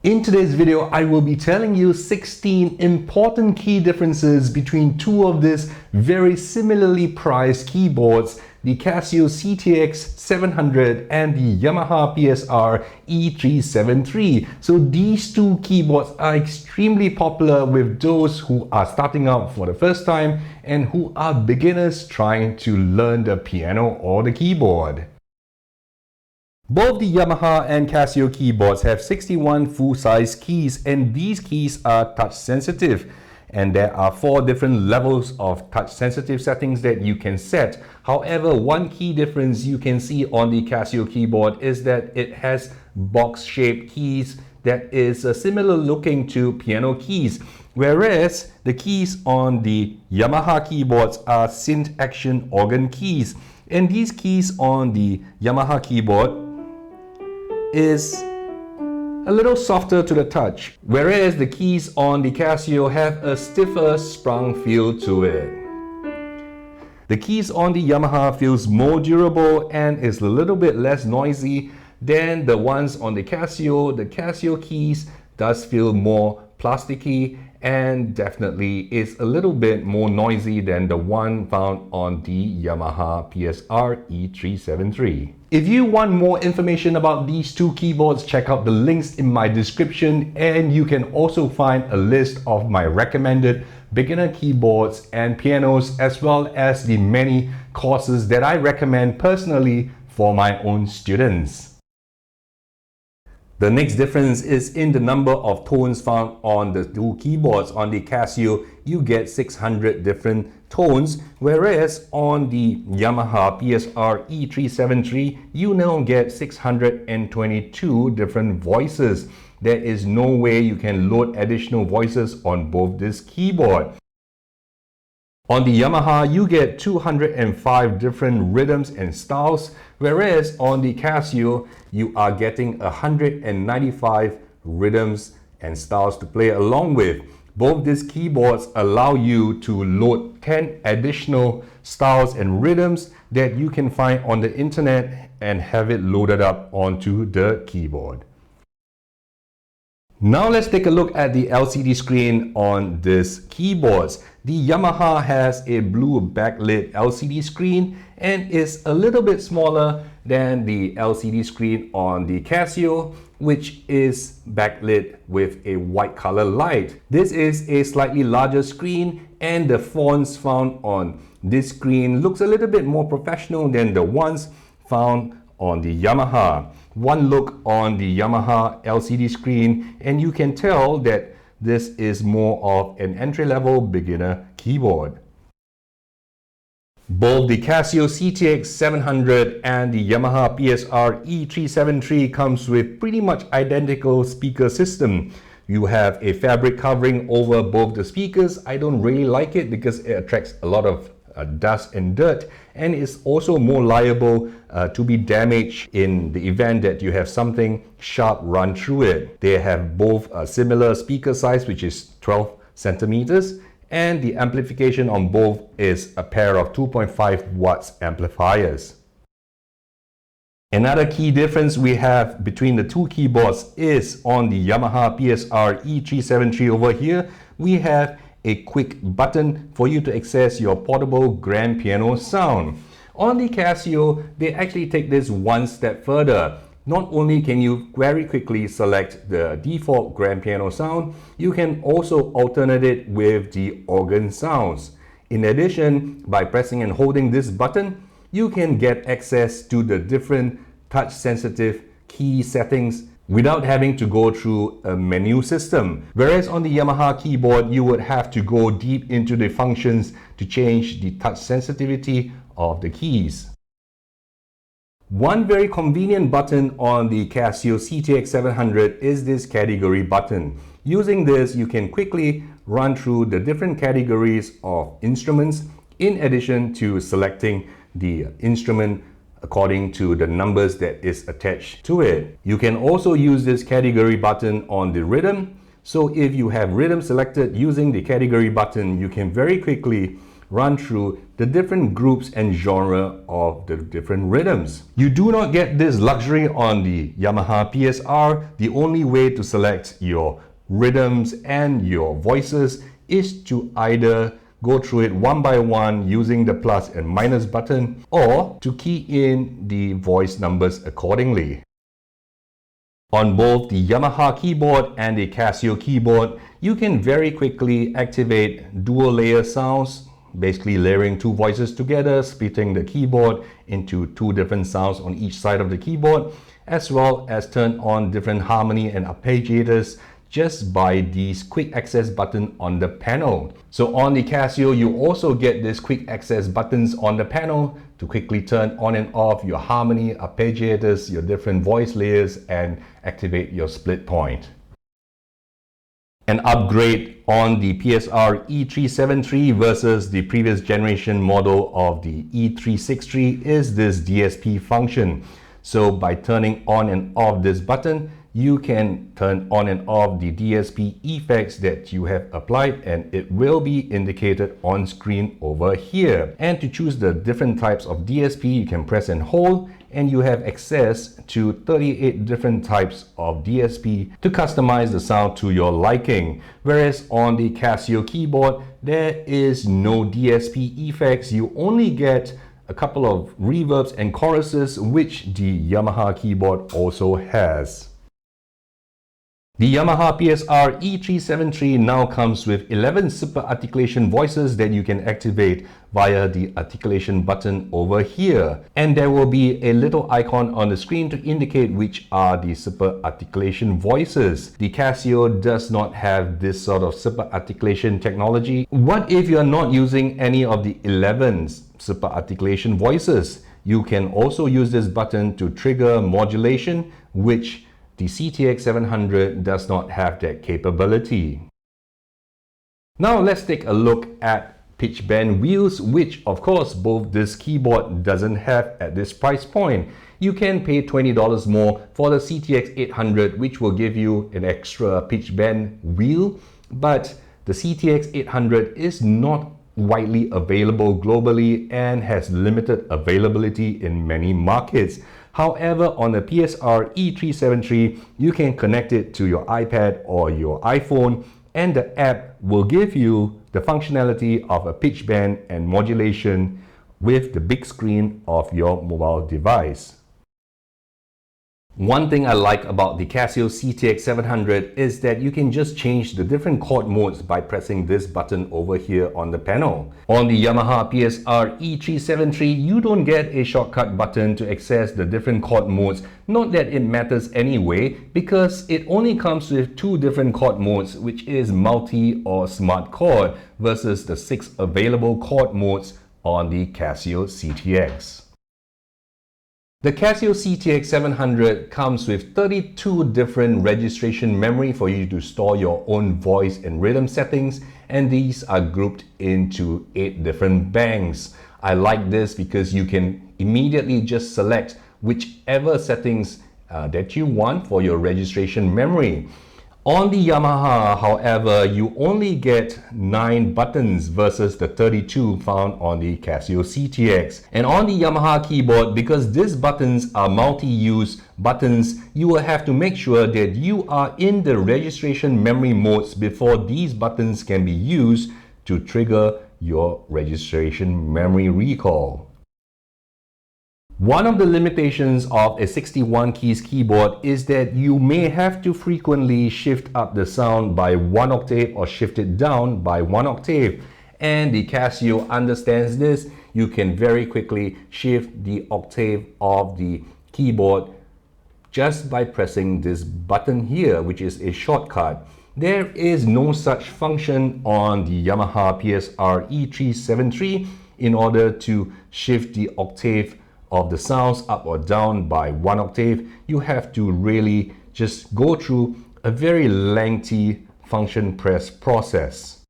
In today's video, I will be telling you 16 important key differences between two of these very similarly priced keyboards, the Casio CT-X700 and the Yamaha PSR-E373. So these two keyboards are extremely popular with those who are starting out for the first time and who are beginners trying to learn the piano or the keyboard. Both the Yamaha and Casio keyboards have 61 full-size keys, and these keys are touch sensitive. And there are 4 different levels of touch sensitive settings that you can set. However, one key difference you can see on the Casio keyboard is that it has box-shaped keys that is similar looking to piano keys, whereas the keys on the Yamaha keyboards are synth action organ keys. And these keys on the Yamaha keyboard is a little softer to the touch, whereas the keys on the Casio have a stiffer sprung feel to it. The keys on the Yamaha feels more durable and is a little bit less noisy than the ones on the Casio. The Casio keys does feel more plasticky and definitely is a little bit more noisy than the one found on the Yamaha PSR-E373. If you want more information about these two keyboards, check out the links in my description, and you can also find a list of my recommended beginner keyboards and pianos, as well as the many courses that I recommend personally for my own students. The next difference is in the number of tones found on the two keyboards. On the Casio, you get 600 different tones, whereas on the Yamaha PSR-E373, you now get 622 different voices. There is no way you can load additional voices on both this keyboard. On the Yamaha, you get 205 different rhythms and styles, whereas on the Casio, you are getting 195 rhythms and styles to play along with. Both these keyboards allow you to load 10 additional styles and rhythms that you can find on the internet and have it loaded up onto the keyboard. Now let's take a look at the LCD screen on these keyboards. The Yamaha has a blue backlit LCD screen and is a little bit smaller than the LCD screen on the Casio, which is backlit with a white color light. This is a slightly larger screen, and the fonts found on this screen looks a little bit more professional than the ones found on the Yamaha. One look on the Yamaha LCD screen and you can tell that this is more of an entry-level beginner keyboard. Both the Casio CT-X700 and the Yamaha PSR-E373 comes with pretty much identical speaker system. You have a fabric covering over both the speakers. I don't really like it because it attracts a lot of dust and dirt, and is also more liable to be damaged in the event that you have something sharp run through it. They have both a similar speaker size, which is 12 centimeters, and the amplification on both is a pair of 2.5 watts amplifiers. Another key difference we have between the two keyboards is on the Yamaha PSR-E373 over here, we have a quick button for you to access your portable grand piano sound. On the Casio, they actually take this one step further. Not only can you very quickly select the default grand piano sound, you can also alternate it with the organ sounds. In addition, by pressing and holding this button, you can get access to the different touch-sensitive key settings without having to go through a menu system. Whereas on the Yamaha keyboard, you would have to go deep into the functions to change the touch sensitivity of the keys. One very convenient button on the Casio CT-X700 is this category button. Using this, you can quickly run through the different categories of instruments in addition to selecting the instrument according to the numbers that is attached to it. You can also use this category button on the rhythm. So if you have rhythm selected using the category button, you can very quickly run through the different groups and genre of the different rhythms. You do not get this luxury on the Yamaha PSR. The only way to select your rhythms and your voices is to either go through it one by one using the plus and minus button, or to key in the voice numbers accordingly. On both the Yamaha keyboard and the Casio keyboard, you can very quickly activate dual layer sounds, basically layering two voices together, splitting the keyboard into two different sounds on each side of the keyboard, as well as turn on different harmony and arpeggiators just by these quick access button on the panel. So on the Casio, you also get these quick access buttons on the panel to quickly turn on and off your harmony, arpeggiators, your different voice layers, and activate your split point. An upgrade on the PSR-E373 versus the previous generation model of the E363 is this DSP function. So by turning on and off this button, you can turn on and off the DSP effects that you have applied, and it will be indicated on screen over here. And to choose the different types of DSP, you can press and hold, and you have access to 38 different types of DSP to customize the sound to your liking. Whereas on the Casio keyboard, there is no DSP effects. You only get a couple of reverbs and choruses, which the Yamaha keyboard also has. The Yamaha PSR-E373 now comes with 11 super articulation voices that you can activate via the articulation button over here. And there will be a little icon on the screen to indicate which are the super articulation voices. The Casio does not have this sort of super articulation technology. What if you're not using any of the 11 super articulation voices? You can also use this button to trigger modulation, which the CT-X700 does not have that capability. Now let's take a look at pitch bend wheels, which of course both this keyboard doesn't have at this price point. You can pay $20 more for the CT-X800, which will give you an extra pitch bend wheel, but the CT-X800 is not widely available globally and has limited availability in many markets. However, on the PSR-E373, you can connect it to your iPad or your iPhone, and the app will give you the functionality of a pitch bend and modulation with the big screen of your mobile device. One thing I like about the Casio CT-X700 is that you can just change the different chord modes by pressing this button over here on the panel. On the Yamaha PSR-E373, you don't get a shortcut button to access the different chord modes. Not that it matters anyway, because it only comes with two different chord modes, which is multi or smart chord versus the 6 available chord modes on the Casio CT-X. The Casio CT-X700 comes with 32 different registration memory for you to store your own voice and rhythm settings, and these are grouped into 8 different banks. I like this because you can immediately just select whichever settings that you want for your registration memory. On the Yamaha, however, you only get 9 buttons versus the 32 found on the Casio CT-X. And on the Yamaha keyboard, because these buttons are multi-use buttons, you will have to make sure that you are in the registration memory modes before these buttons can be used to trigger your registration memory recall. One of the limitations of a 61 keys keyboard is that you may have to frequently shift up the sound by 1 octave or shift it down by 1 octave. And the Casio understands this. You can very quickly shift the octave of the keyboard just by pressing this button here, which is a shortcut. There is no such function on the Yamaha PSR-E373 in order to shift the octave of the sounds up or down by 1 octave. You have to really just go through a very lengthy function press process.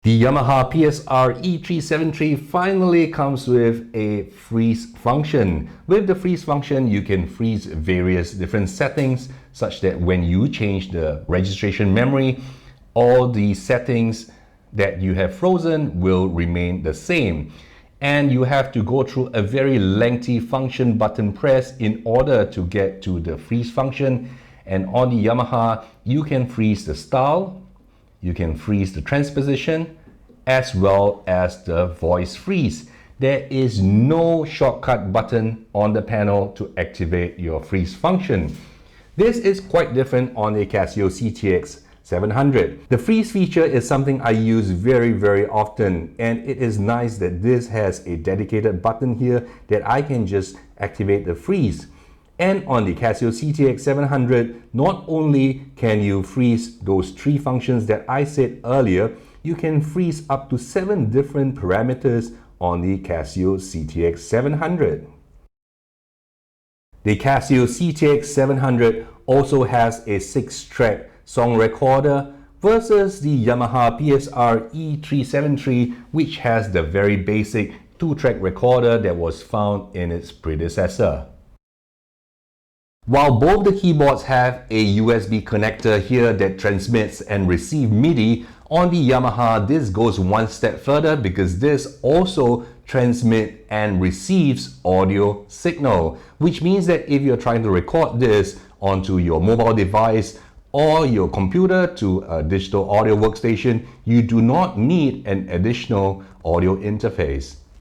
The Yamaha PSR-E373 finally comes with a freeze function. With the freeze function, you can freeze various different settings such that when you change the registration memory, all the settings that you have frozen will remain the same. And you have to go through a very lengthy function button press in order to get to the freeze function. And on the Yamaha, you can freeze the style, you can freeze the transposition, as well as the voice freeze. There is no shortcut button on the panel to activate your freeze function. This is quite different on the Casio CT-X700. The freeze feature is something I use very often, and it is nice that this has a dedicated button here that I can just activate the freeze. And on the Casio CT-X700, not only can you freeze those 3 functions that I said earlier, you can freeze up to 7 different parameters on the Casio CT-X700. The Casio CT-X700 also has a 6-track song recorder versus the Yamaha PSR-E373, which has the very basic 2-track recorder that was found in its predecessor. While both the keyboards have a USB connector here that transmits and receives MIDI, on the Yamaha this goes one step further because this also transmits and receives audio signal, which means that if you're trying to record this onto your mobile device or your computer to a digital audio workstation, you do not need an additional audio interface.